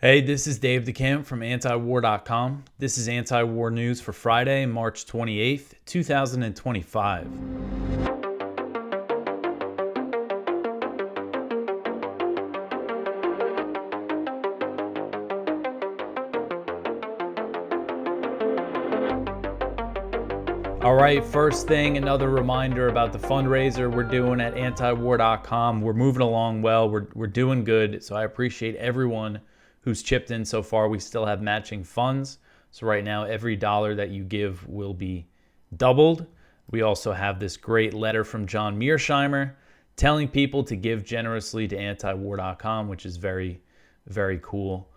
Hey, this is Dave DeCamp from antiwar.com. This is anti-war news for Friday, March 28th, 2025. All right, first thing, another reminder about the fundraiser we're doing at antiwar.com. We're moving along well. We're doing good, so I appreciate everyone who's chipped in so far. We still have matching funds. So right now, every dollar that you give will be doubled. We also have this great letter from John Mearsheimer telling people to give generously to antiwar.com, which is very, very cool.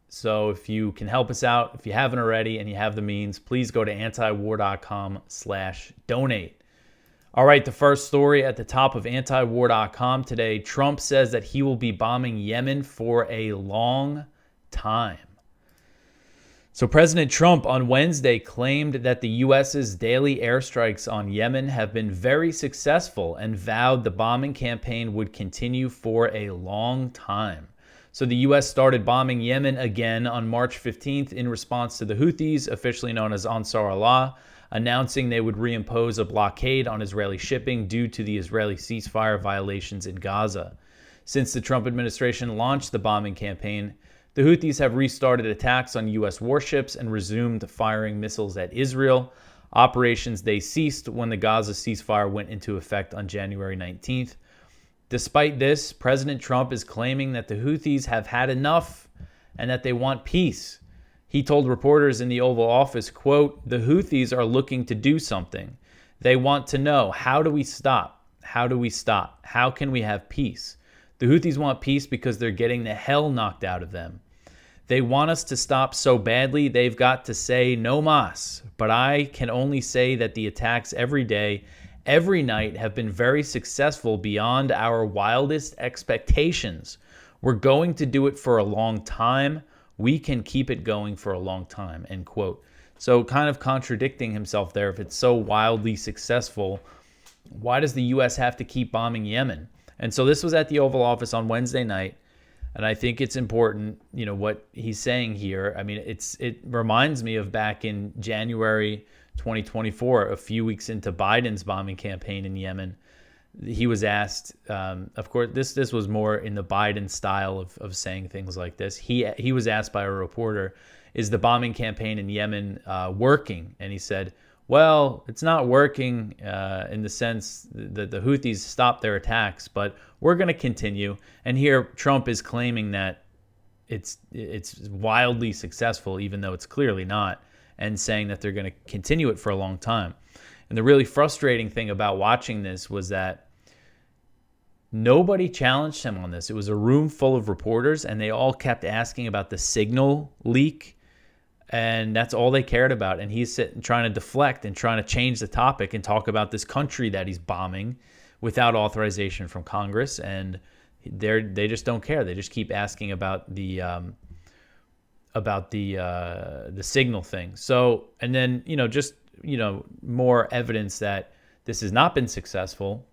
So if you can help us out, if you haven't already and you have the means, please go to antiwar.com/donate. All right, the first story at the top of antiwar.com today. Trump says that he will be bombing Yemen for a long time. So President Trump on Wednesday claimed that the U.S.'s daily airstrikes on Yemen have been very successful and vowed the bombing campaign would continue for a long time. So the U.S. started bombing Yemen again on March 15th in response to the Houthis, officially known as Ansar Allah, announcing they would reimpose a blockade on Israeli shipping due to the Israeli ceasefire violations in Gaza. Since the Trump administration launched the bombing campaign, the Houthis have restarted attacks on U.S. warships and resumed firing missiles at Israel, operations they ceased when the Gaza ceasefire went into effect on January 19th. Despite this, President Trump is claiming that the Houthis have had enough and that they want peace. He told reporters in the Oval Office, quote, "The Houthis are looking to do something. They want to know, how do we stop? How do we stop? How can we have peace? The Houthis want peace because they're getting the hell knocked out of them. They want us to stop so badly they've got to say no mas. But I can only say that the attacks every day, every night have been very successful beyond our wildest expectations. We're going to do it for a long time. We can keep it going for a long time," end quote. So kind of contradicting himself there. If it's so wildly successful, why does the U.S. have to keep bombing Yemen? And so this was at the Oval Office on Wednesday night. And I think it's important, what he's saying here. I mean, it reminds me of back in January 2024, a few weeks into Biden's bombing campaign in Yemen. He was asked, of course, this was more in the Biden style of saying things like this. He was asked by a reporter, is the bombing campaign in Yemen working? And he said, well, it's not working in the sense that the Houthis stopped their attacks, but we're going to continue. And here Trump is claiming that it's wildly successful, even though it's clearly not, and saying that they're going to continue it for a long time. And the really frustrating thing about watching this was that nobody challenged him on this. It was a room full of reporters, and they all kept asking about the signal leak, and that's all they cared about. And he's sitting trying to deflect and trying to change the topic and talk about this country that he's bombing without authorization from Congress, and they just don't care. They just keep asking about the signal thing. So, and then more evidence that this has not been successful.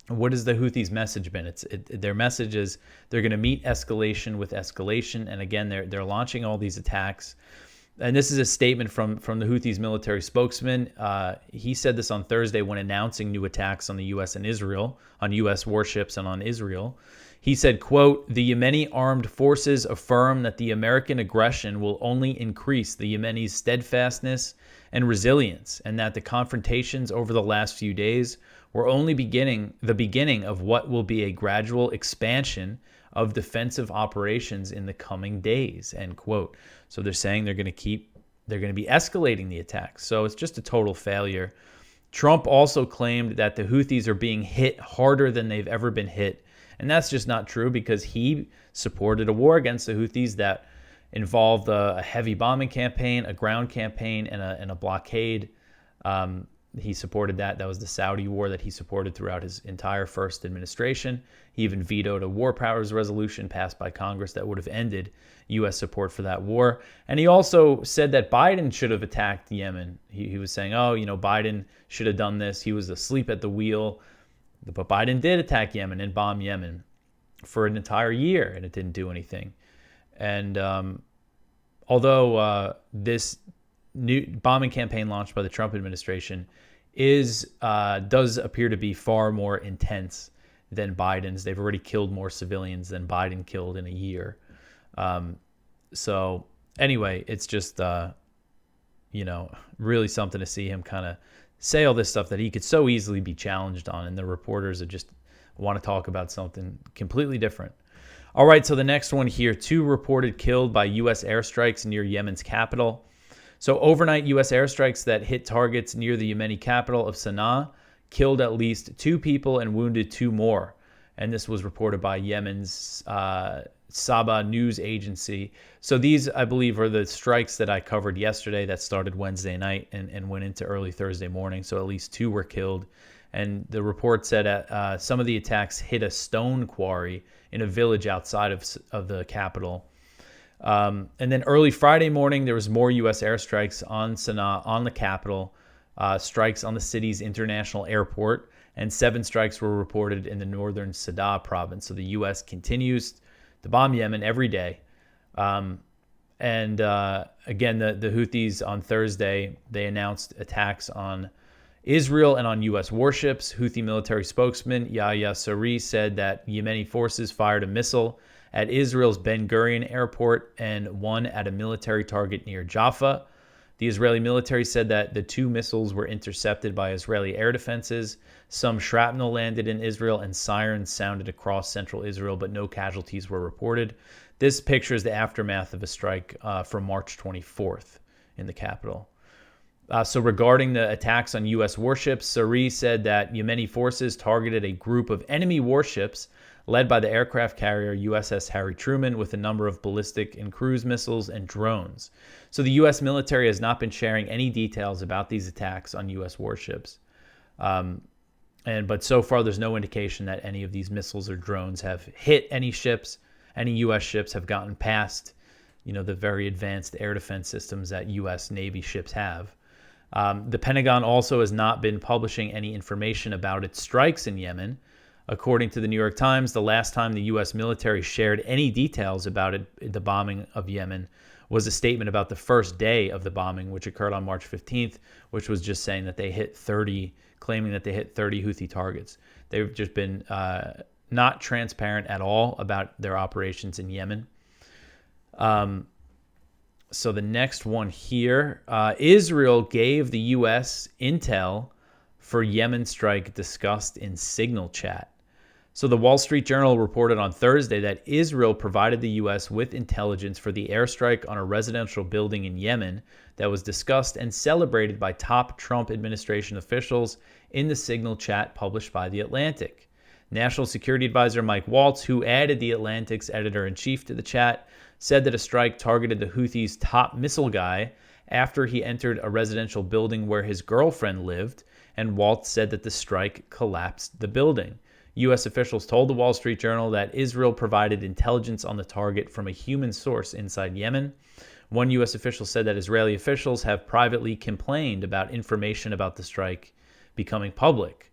What has the Houthis' message been? Their message is they're going to meet escalation with escalation, and again, they're launching all these attacks. And this is a statement from the Houthis' military spokesman. He said this on Thursday when announcing new attacks on the U.S. and Israel, on U.S. warships and on Israel. He said, quote, "The Yemeni armed forces affirm that the American aggression will only increase the Yemenis' steadfastness and resilience, and that the confrontations over the last few days were only the beginning of what will be a gradual expansion of defensive operations in the coming days," end quote. So they're saying they're going to be escalating the attacks. So it's just a total failure. Trump also claimed that the Houthis are being hit harder than they've ever been hit. And that's just not true, because he supported a war against the Houthis that involved a heavy bombing campaign, a ground campaign, and a blockade. He supported that. That was the Saudi war that he supported throughout his entire first administration. He even vetoed a war powers resolution passed by Congress that would have ended U.S. support for that war. And he also said that Biden should have attacked Yemen. He was saying, Biden should have done this. He was asleep at the wheel. But Biden did attack Yemen and bomb Yemen for an entire year, and it didn't do anything. And although this new bombing campaign launched by the Trump administration does appear to be far more intense than Biden's. They've already killed more civilians than Biden killed in a year. So anyway, it's just, really something to see him kind of say all this stuff that he could so easily be challenged on. And the reporters are just want to talk about something completely different. All right, so the next one here, 2 reported killed by U.S. airstrikes near Yemen's capital. So overnight U.S. airstrikes that hit targets near the Yemeni capital of Sana'a killed at least 2 people and wounded 2 more. And this was reported by Yemen's Saba news agency. So these, I believe, are the strikes that I covered yesterday that started Wednesday night and went into early Thursday morning. So at least 2 were killed. And the report said some of the attacks hit a stone quarry in a village outside of the capital. And then early Friday morning, there was more U.S. airstrikes on Sana'a, on the capital, strikes on the city's international airport, and 7 strikes were reported in the northern Sadr province. So the U.S. continues to bomb Yemen every day. Again, the Houthis on Thursday, they announced attacks on Israel and on U.S. warships. Houthi military spokesman Yahya Saree said that Yemeni forces fired a missile at Israel's Ben Gurion airport and one at a military target near Jaffa. The Israeli military said that the 2 missiles were intercepted by Israeli air defenses. Some shrapnel landed in Israel and sirens sounded across central Israel, but no casualties were reported. This picture is the aftermath of a strike from March 24th in the capital. So regarding the attacks on U.S. warships, Saree said that Yemeni forces targeted a group of enemy warships led by the aircraft carrier USS Harry Truman with a number of ballistic and cruise missiles and drones. So the U.S. military has not been sharing any details about these attacks on U.S. warships. But so far, there's no indication that any of these missiles or drones have hit any ships. Any U.S. ships have gotten past, the very advanced air defense systems that U.S. Navy ships have. The Pentagon also has not been publishing any information about its strikes in Yemen. According to the New York Times, the last time the U.S. military shared any details about the bombing of Yemen was a statement about the first day of the bombing, which occurred on March 15th, which was just saying that they hit 30, claiming that they hit 30 Houthi targets. They've just been not transparent at all about their operations in Yemen. So the next one here, Israel gave the U.S. intel for Yemen strike discussed in Signal chat. So the Wall Street Journal reported on Thursday that Israel provided the U.S. with intelligence for the airstrike on a residential building in Yemen that was discussed and celebrated by top Trump administration officials in the Signal chat published by The Atlantic. National Security Advisor Mike Waltz, who added The Atlantic's editor-in-chief to the chat, said that a strike targeted the Houthis' top missile guy after he entered a residential building where his girlfriend lived, and Waltz said that the strike collapsed the building. U.S. officials told the Wall Street Journal that Israel provided intelligence on the target from a human source inside Yemen. One U.S. official said that Israeli officials have privately complained about information about the strike becoming public.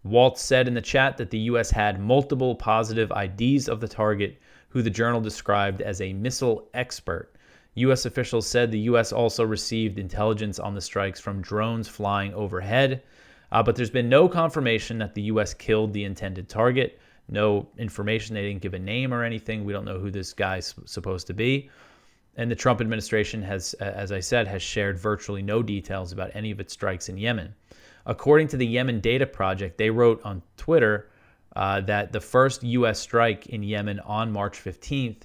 Waltz said in the chat that the U.S. had multiple positive IDs of the target, who the journal described as a missile expert. U.S. officials said the U.S. also received intelligence on the strikes from drones flying overhead, but there's been no confirmation that the U.S. killed the intended target. No information. They didn't give a name or anything. We don't know who this guy's supposed to be. And the Trump administration has, as I said, has shared virtually no details about any of its strikes in Yemen. According to the Yemen Data Project, they wrote on Twitter that the first U.S. strike in Yemen on March 15th,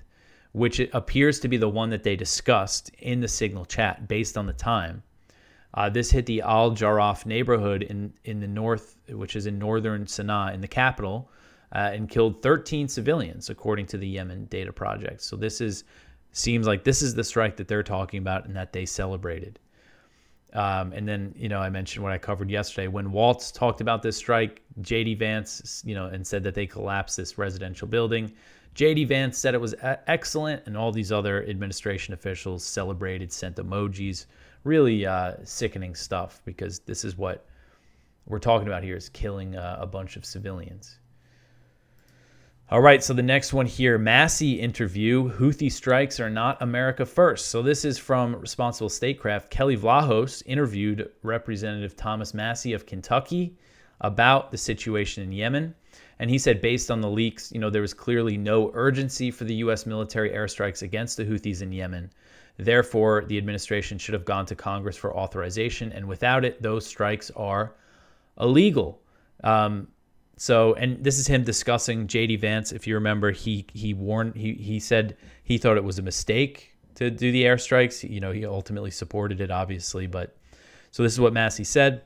which it appears to be the one that they discussed in the Signal chat based on the time, this hit the Al Jarraf neighborhood in the north, which is in northern Sana'a in the capital, and killed 13 civilians, according to the Yemen Data Project. So seems like this is the strike that they're talking about and that they celebrated. And then, I mentioned what I covered yesterday. When Waltz talked about this strike, J.D. Vance, and said that they collapsed this residential building. J.D. Vance said it was excellent, and all these other administration officials celebrated, sent emojis. Really sickening stuff, because this is what we're talking about here, is killing a bunch of civilians. All right, so the next one here, Massie interview, Houthi strikes are not America first. So this is from Responsible Statecraft. Kelly Vlahos interviewed Representative Thomas Massie of Kentucky about the situation in Yemen. And he said, based on the leaks, there was clearly no urgency for the U.S. military airstrikes against the Houthis in Yemen. Therefore, the administration should have gone to Congress for authorization. And without it, those strikes are illegal. And this is him discussing J.D. Vance. If you remember, he said he thought it was a mistake to do the airstrikes. He ultimately supported it, obviously. But so this is what Massie said.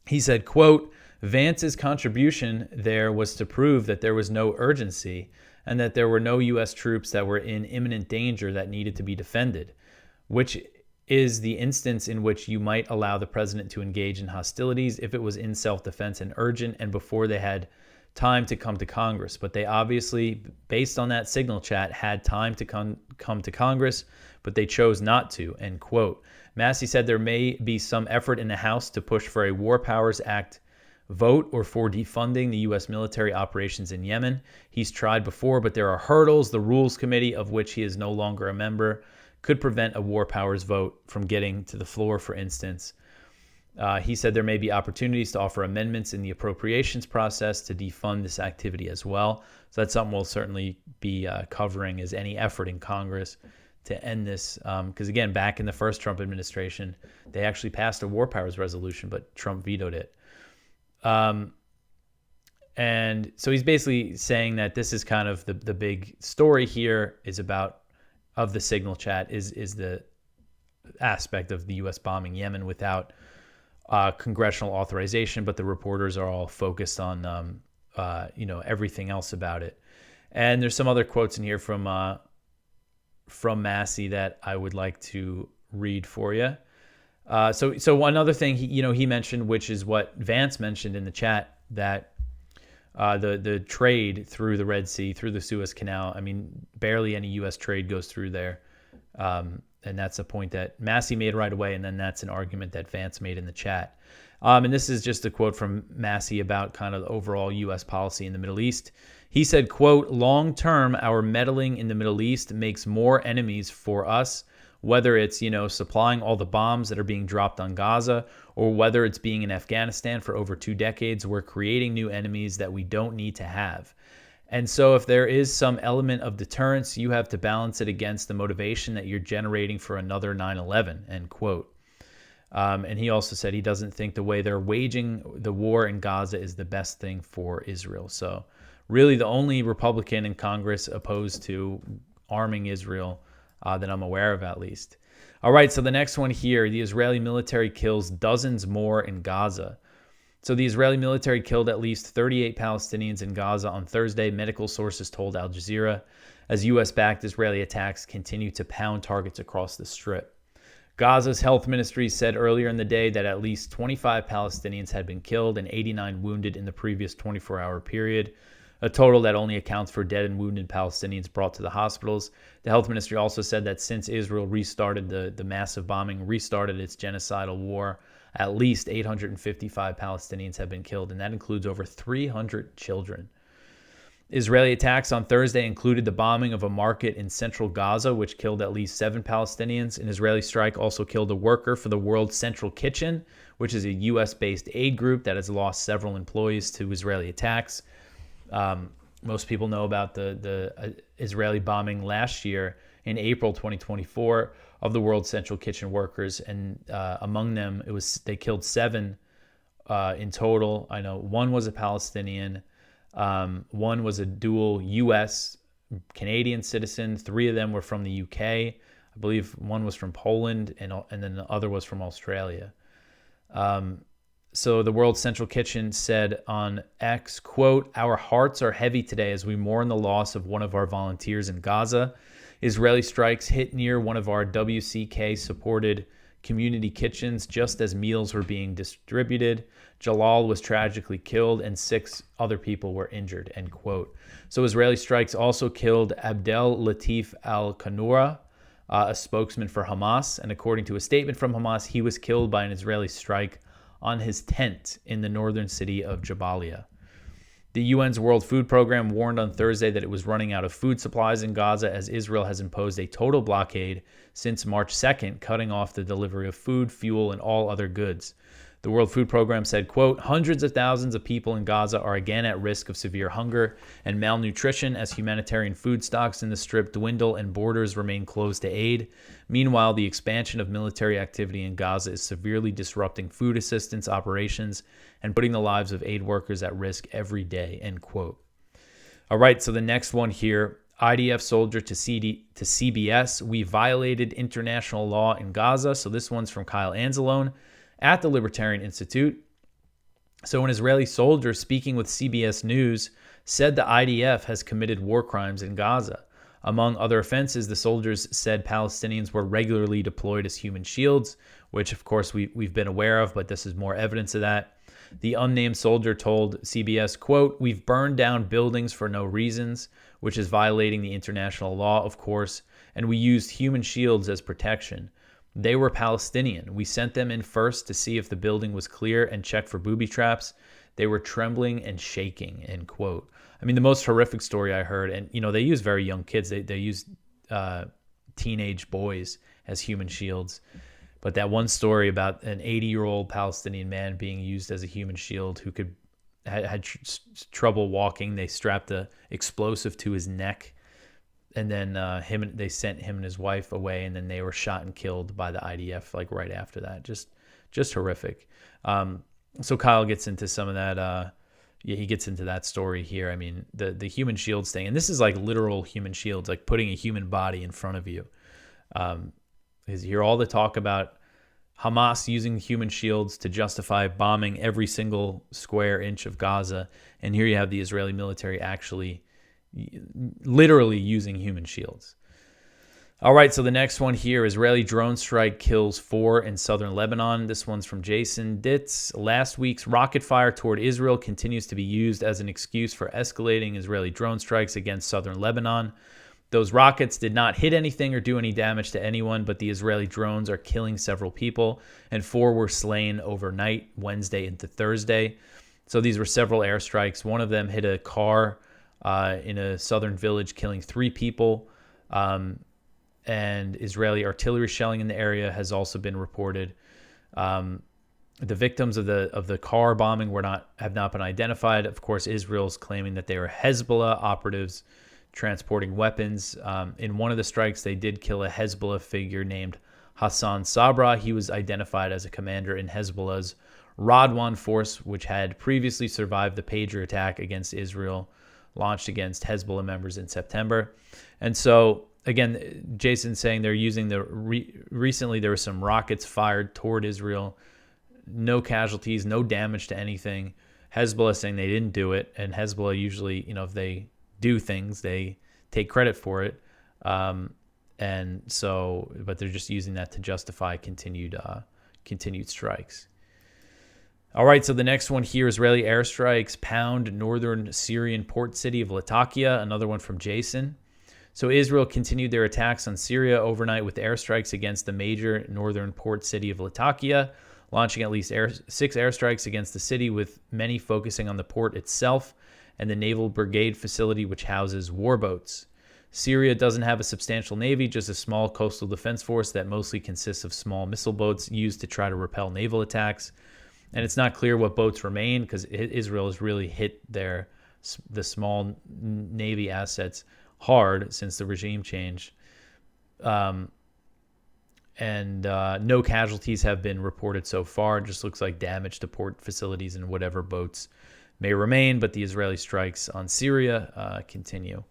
He said, quote, Vance's contribution there was to prove that there was no urgency and that there were no U.S. troops that were in imminent danger that needed to be defended, which is the instance in which you might allow the president to engage in hostilities if it was in self-defense and urgent and before they had time to come to Congress. But they obviously, based on that signal chat, had time to come to Congress, but they chose not to, end quote. Massie said there may be some effort in the House to push for a War Powers Act vote or for defunding the U.S. military operations in Yemen. He's tried before, but there are hurdles. The Rules Committee, of which he is no longer a member, could prevent a war powers vote from getting to the floor, for instance. He said there may be opportunities to offer amendments in the appropriations process to defund this activity as well. So that's something we'll certainly be covering, is any effort in Congress to end this. Because again, back in the first Trump administration, they actually passed a war powers resolution, but Trump vetoed it. And so he's basically saying that this is kind of the big story here is about, of the signal chat, is the aspect of the U.S. bombing Yemen without congressional authorization, but the reporters are all focused on everything else about it. And there's some other quotes in here from Massie that I would like to read for you. So one other thing he mentioned, which is what Vance mentioned in the chat, that the trade through the Red Sea, through the Suez Canal, I mean, barely any U.S. trade goes through there. And that's a point that Massie made right away, and then that's an argument that Vance made in the chat. And this is just a quote from Massie about kind of the overall U.S. policy in the Middle East. He said, quote, long term, our meddling in the Middle East makes more enemies for us, whether it's, supplying all the bombs that are being dropped on Gaza, or whether it's being in Afghanistan for over 2 decades, we're creating new enemies that we don't need to have. And so if there is some element of deterrence, you have to balance it against the motivation that you're generating for another 9/11, end quote. And he also said he doesn't think the way they're waging the war in Gaza is the best thing for Israel. So really the only Republican in Congress opposed to arming Israel that I'm aware of, at least. All right, so the next one here, the Israeli military kills dozens more in Gaza. So the Israeli military killed at least 38 Palestinians in Gaza on Thursday, medical sources told Al Jazeera, as U.S.-backed Israeli attacks continue to pound targets across the Strip. Gaza's health ministry said earlier in the day that at least 25 Palestinians had been killed and 89 wounded in the previous 24-hour period, a total that only accounts for dead and wounded Palestinians brought to the hospitals. The health ministry also said that since Israel restarted the massive bombing, restarted its genocidal war, at least 855 Palestinians have been killed, and that includes over 300 children. Israeli attacks on Thursday included the bombing of a market in central Gaza, which killed at least 7 Palestinians. An Israeli strike also killed a worker for the World Central Kitchen, which is a U.S.-based aid group that has lost several employees to Israeli attacks. Most people know about the Israeli bombing last year in April 2024 of the World Central Kitchen workers, and among them they killed 7 in total. I know 1 was a Palestinian, 1 was a dual U.S. Canadian citizen, 3 of them were from the UK. I believe 1 was from Poland, and then the other was from Australia. So the World Central Kitchen said on X, quote, our hearts are heavy today as we mourn the loss of one of our volunteers in Gaza. Israeli strikes hit near one of our WCK-supported community kitchens just as meals were being distributed. Jalal was tragically killed and 6 other people were injured, end quote. So Israeli strikes also killed Abdel Latif al-Qanoura, a spokesman for Hamas. And according to a statement from Hamas, he was killed by an Israeli strike on his tent in the northern city of Jabalia. The UN's World Food Program warned on Thursday that it was running out of food supplies in Gaza as Israel has imposed a total blockade since March 2nd, cutting off the delivery of food, fuel, and all other goods. The World Food Program said, quote, hundreds of thousands of people in Gaza are again at risk of severe hunger and malnutrition as humanitarian food stocks in the Strip dwindle and borders remain closed to aid. Meanwhile, the expansion of military activity in Gaza is severely disrupting food assistance operations and putting the lives of aid workers at risk every day, end quote. All right, so the next one here, IDF soldier to CBS, we violated international law in Gaza. So this one's from Kyle Anzalone at the Libertarian Institute. So an Israeli soldier speaking with CBS News said the IDF has committed war crimes in Gaza. Among other offenses, the soldiers said Palestinians were regularly deployed as human shields, which of course we've been aware of, but this is more evidence of that. The unnamed soldier told CBS, quote, we've burned down buildings for no reasons, which is violating the international law, of course, and we used human shields as protection. They were Palestinian. We sent them in first to see if the building was clear and check for booby traps. They were trembling and shaking, end quote. I mean, the most horrific story I heard, and, you know, they use very young kids. They use teenage boys as human shields. But that one story about an 80-year-old Palestinian man being used as a human shield who had trouble walking. They strapped the explosive to his neck. And then they sent him and his wife away, and then they were shot and killed by the IDF like right after that. Just horrific. So Kyle gets into some of that. He gets into that story here. I mean, the human shields thing, and this is like literal human shields, like putting a human body in front of you. Is you hear all the talk about Hamas using human shields to justify bombing every single square inch of Gaza, and here you have the Israeli military actually literally using human shields. All right, so the next one here, Israeli drone strike kills 4 in southern Lebanon. This one's from Jason Ditz. Last week's rocket fire toward Israel continues to be used as an excuse for escalating Israeli drone strikes against southern Lebanon. Those rockets did not hit anything or do any damage to anyone, but the Israeli drones are killing several people, and 4 were slain overnight, Wednesday into Thursday. So these were several airstrikes. One of them hit a car in a southern village, killing 3 people. And Israeli artillery shelling in the area has also been reported. The victims of the car bombing have not been identified. Of course, Israel's claiming that they were Hezbollah operatives transporting weapons. In one of the strikes, they did kill a Hezbollah figure named Hassan Sabra. He was identified as a commander in Hezbollah's Radwan force, which had previously survived the pager attack against Israel, launched against Hezbollah members in September. And so, again, Jason's saying they're using recently there were some rockets fired toward Israel. No casualties, no damage to anything. Hezbollah saying they didn't do it. And Hezbollah usually, if they do things, they take credit for it. And so, but they're just using that to justify continued strikes. All right, so the next one here, Israeli airstrikes pound northern Syrian port city of Latakia, another one from Jason. So Israel continued their attacks on Syria overnight with airstrikes against the major northern port city of Latakia, launching at least 6 airstrikes against the city, with many focusing on the port itself and the naval brigade facility, which houses warboats. Syria doesn't have a substantial navy, just a small coastal defense force that mostly consists of small missile boats used to try to repel naval attacks. And it's not clear what boats remain because Israel has really hit the small navy assets hard since the regime change. And no casualties have been reported so far. It just looks like damage to port facilities and whatever boats may remain, but the Israeli strikes on Syria continue.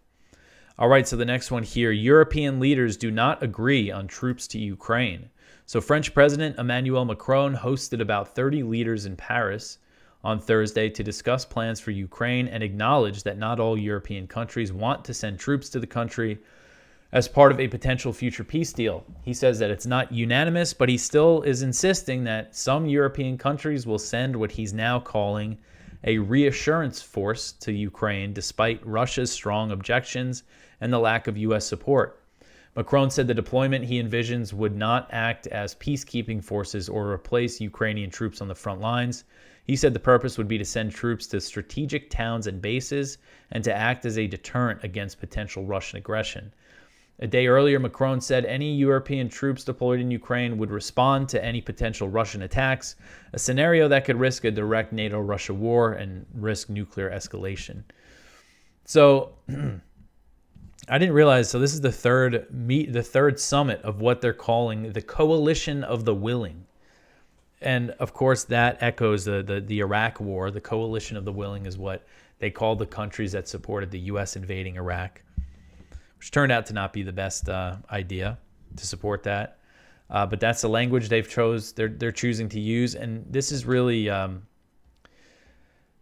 All right, so the next one here, European leaders do not agree on troops to Ukraine. So French President Emmanuel Macron hosted about 30 leaders in Paris on Thursday to discuss plans for Ukraine and acknowledge that not all European countries want to send troops to the country as part of a potential future peace deal. He says that it's not unanimous, but he still is insisting that some European countries will send what he's now calling a reassurance force to Ukraine, despite Russia's strong objections and the lack of U.S. support. Macron said the deployment he envisions would not act as peacekeeping forces or replace Ukrainian troops on the front lines. He said the purpose would be to send troops to strategic towns and bases and to act as a deterrent against potential Russian aggression. A day earlier, Macron said any European troops deployed in Ukraine would respond to any potential Russian attacks, a scenario that could risk a direct NATO-Russia war and risk nuclear escalation. So I didn't realize, so this is the third summit of what they're calling the Coalition of the Willing. And of course, that echoes the Iraq war. The Coalition of the Willing is what they called the countries that supported the U.S. invading Iraq, which turned out to not be the best idea to support that. But that's the language they're choosing to use. And this is really,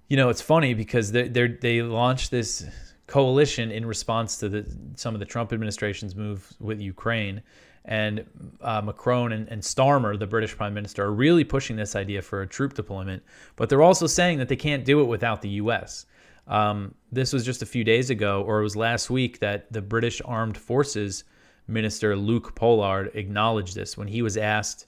it's funny because they launched this coalition in response to some of the Trump administration's move with Ukraine. And Macron and Starmer, the British Prime Minister, are really pushing this idea for a troop deployment. But they're also saying that they can't do it without the U.S. This was just a few days ago, or it was last week, that the British Armed Forces Minister Luke Pollard acknowledged this when he was asked,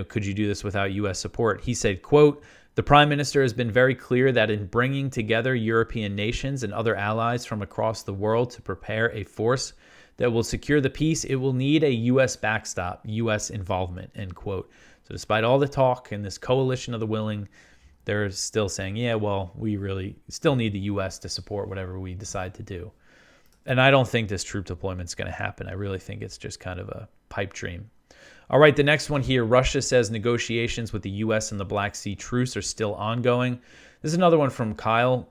could you do this without U.S. support? He said, quote, "The Prime Minister has been very clear that in bringing together European nations and other allies from across the world to prepare a force that will secure the peace, it will need a U.S. backstop, U.S. involvement," end quote. So despite all the talk and this coalition of the willing, they're still saying, yeah, well, we really still need the U.S. to support whatever we decide to do. And I don't think this troop deployment is going to happen. I really think it's just kind of a pipe dream. All right, the next one here. Russia says negotiations with the U.S. and the Black Sea Truce are still ongoing. This is another one from Kyle.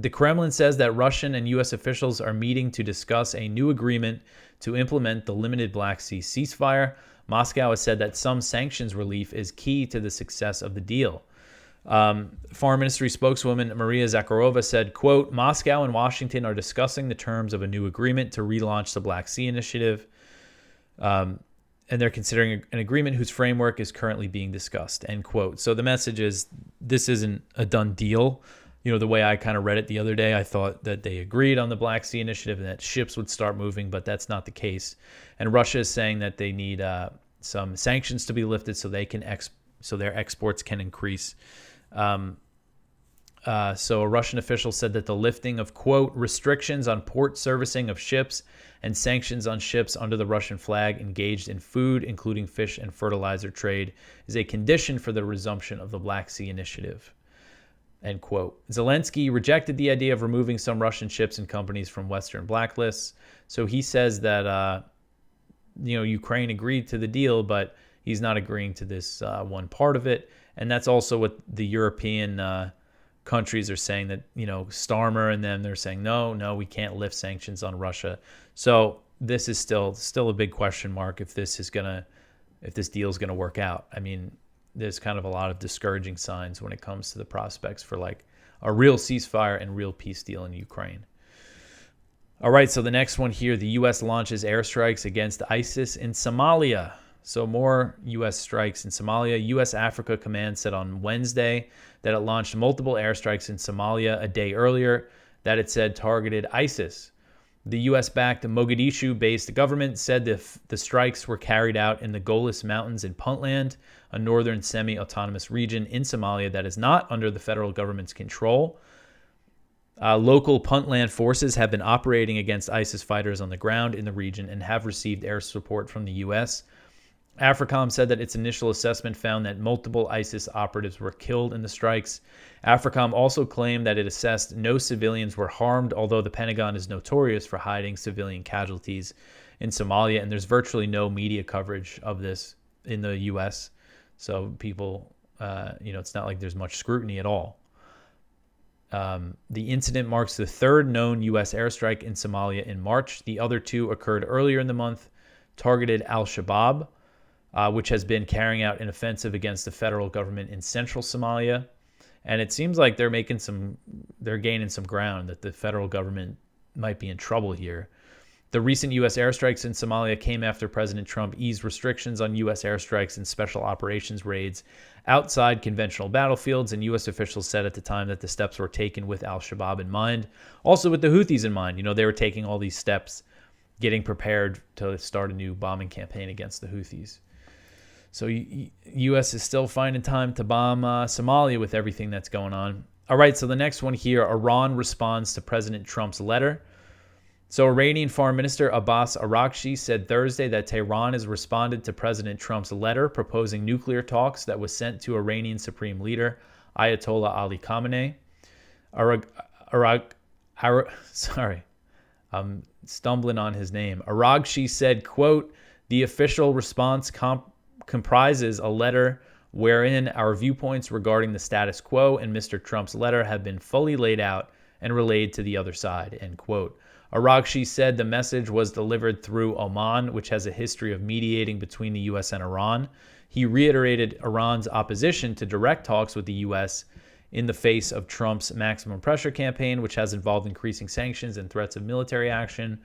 The Kremlin says that Russian and U.S. officials are meeting to discuss a new agreement to implement the limited Black Sea ceasefire. Moscow has said that some sanctions relief is key to the success of the deal. Foreign Ministry spokeswoman Maria Zakharova said, quote, "Moscow and Washington are discussing the terms of a new agreement to relaunch the Black Sea Initiative. And they're considering an agreement whose framework is currently being discussed," end quote. So the message is this isn't a done deal. The way I kind of read it the other day, I thought that they agreed on the Black Sea Initiative and that ships would start moving, but that's not the case. And Russia is saying that they need some sanctions to be lifted so they can so their exports can increase. So a Russian official said that the lifting of, quote, "restrictions on port servicing of ships and sanctions on ships under the Russian flag engaged in food, including fish and fertilizer trade, is a condition for the resumption of the Black Sea Initiative," end quote. Zelensky rejected the idea of removing some Russian ships and companies from Western blacklists. So he says that, Ukraine agreed to the deal, but he's not agreeing to this one part of it. And that's also what the European countries are saying, that, Starmer and them, they're saying, no, we can't lift sanctions on Russia. So this is still a big question mark if this deal is going to work out. I mean, there's kind of a lot of discouraging signs when it comes to the prospects for like a real ceasefire and real peace deal in Ukraine. All right, so the next one here, the U.S. launches airstrikes against ISIS in Somalia. So more U.S. strikes in Somalia. U.S. Africa Command said on Wednesday that it launched multiple airstrikes in Somalia a day earlier that it said targeted ISIS. The U.S.-backed Mogadishu-based government said the strikes were carried out in the Golis Mountains in Puntland, a northern semi-autonomous region in Somalia that is not under the federal government's control. Local Puntland forces have been operating against ISIS fighters on the ground in the region and have received air support from the U.S. AFRICOM said that its initial assessment found that multiple ISIS operatives were killed in the strikes. AFRICOM also claimed that it assessed no civilians were harmed, although the Pentagon is notorious for hiding civilian casualties in Somalia, and there's virtually no media coverage of this in the U.S. So people, it's not like there's much scrutiny at all. The incident marks the third known U.S. airstrike in Somalia in March. The other two occurred earlier in the month, targeted al-Shabaab, which has been carrying out an offensive against the federal government in central Somalia. And it seems like they're gaining some ground, that the federal government might be in trouble here. The recent U.S. airstrikes in Somalia came after President Trump eased restrictions on U.S. airstrikes and special operations raids outside conventional battlefields, and U.S. officials said at the time that the steps were taken with al-Shabaab in mind, also with the Houthis in mind. They were taking all these steps getting prepared to start a new bombing campaign against the Houthis. So U.S. is still finding time to bomb Somalia with everything that's going on. All right, so the next one here, Iran responds to President Trump's letter. So Iranian Foreign Minister Abbas Araghchi said Thursday that Tehran has responded to President Trump's letter proposing nuclear talks that was sent to Iranian Supreme Leader Ayatollah Ali Khamenei. Sorry, I'm stumbling on his name. Araghchi said, quote, "The official response comprises a letter wherein our viewpoints regarding the status quo and Mr. Trump's letter have been fully laid out and relayed to the other side," end quote. Araghchi said the message was delivered through Oman, which has a history of mediating between the U.S. and Iran. He reiterated Iran's opposition to direct talks with the U.S. in the face of Trump's maximum pressure campaign, which has involved increasing sanctions and threats of military action.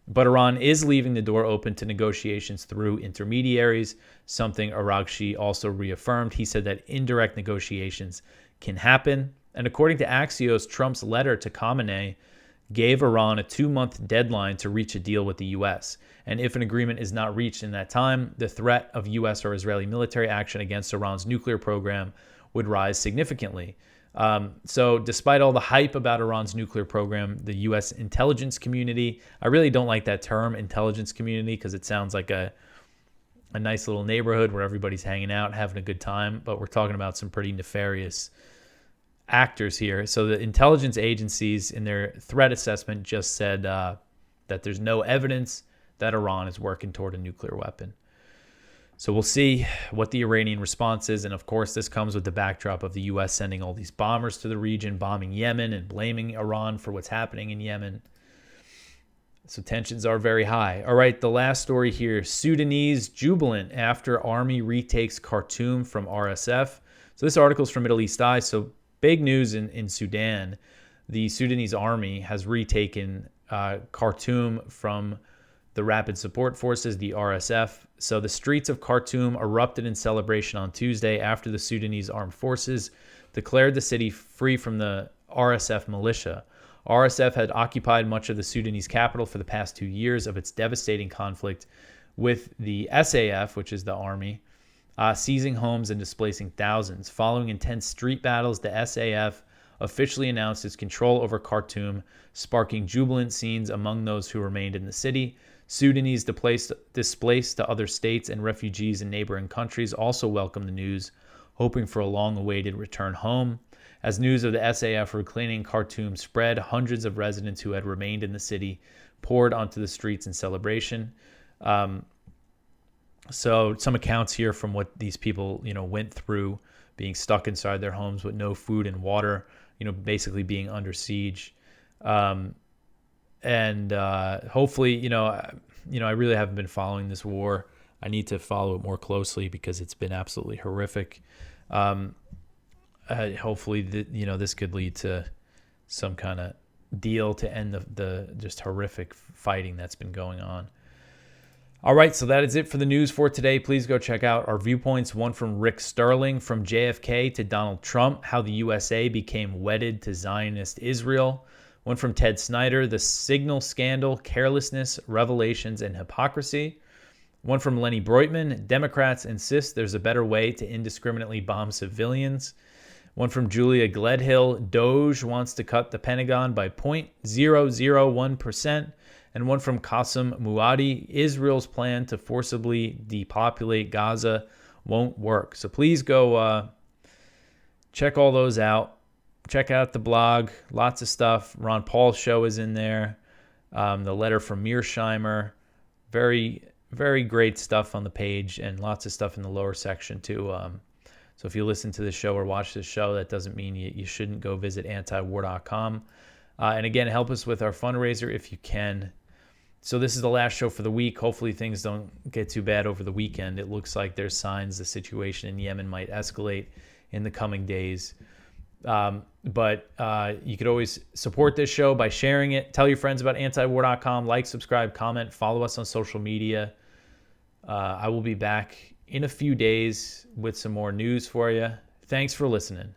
But Iran is leaving the door open to negotiations through intermediaries, something Araghchi also reaffirmed. He said that indirect negotiations can happen. And according to Axios, Trump's letter to Khamenei gave Iran a 2-month deadline to reach a deal with the U.S. And if an agreement is not reached in that time, the threat of U.S. or Israeli military action against Iran's nuclear program would rise significantly. So despite all the hype about Iran's nuclear program, the U.S. intelligence community, I really don't like that term, intelligence community, because it sounds like a nice little neighborhood where everybody's hanging out, having a good time, but we're talking about some pretty nefarious actors here. So the intelligence agencies in their threat assessment just said that there's no evidence that Iran is working toward a nuclear weapon. So we'll see what the Iranian response is. And of course, this comes with the backdrop of the U.S. sending all these bombers to the region, bombing Yemen and blaming Iran for what's happening in Yemen. So tensions are very high. All right, the last story here, Sudanese jubilant after army retakes Khartoum from RSF. So this article is from Middle East Eye. So big news in Sudan. The Sudanese army has retaken Khartoum from the Rapid Support Forces, the RSF. So the streets of Khartoum erupted in celebration on Tuesday after the Sudanese armed forces declared the city free from the RSF militia. RSF had occupied much of the Sudanese capital for the past 2 years of its devastating conflict with the SAF, which is the army, seizing homes and displacing thousands. Following intense street battles, the SAF officially announced its control over Khartoum, sparking jubilant scenes among those who remained in the city. Sudanese displaced to other states and refugees in neighboring countries also welcomed the news, hoping for a long-awaited return home. As news of the SAF reclaiming Khartoum spread, hundreds of residents who had remained in the city poured onto the streets in celebration. So some accounts here from what these people, went through, being stuck inside their homes with no food and water, basically being under siege. And hopefully, I really haven't been following this war. I need to follow it more closely because it's been absolutely horrific. Hopefully, this could lead to some kind of deal to end the just horrific fighting that's been going on. All right, so that is it for the news for today. Please go check out our viewpoints. One from Rick Sterling, from JFK to Donald Trump, how the USA became wedded to Zionist Israel. One from Ted Snyder, the signal scandal, carelessness, revelations, and hypocrisy. One from Lenny Breutman, Democrats insist there's a better way to indiscriminately bomb civilians. One from Julia Gledhill, Doge wants to cut the Pentagon by 0.001%. And one from Qasim Muadi, Israel's plan to forcibly depopulate Gaza won't work. So please go check all those out. Check out the blog. Lots of stuff. Ron Paul's show is in there. The letter from Mearsheimer. Very, very great stuff on the page, and lots of stuff in the lower section too. So if you listen to this show or watch this show, that doesn't mean you shouldn't go visit antiwar.com. And again, help us with our fundraiser if you can. So this is the last show for the week. Hopefully things don't get too bad over the weekend. It looks like there's signs the situation in Yemen might escalate in the coming days. But you could always support this show by sharing it. Tell your friends about antiwar.com. Like, subscribe, comment, follow us on social media. I will be back in a few days with some more news for you. Thanks for listening.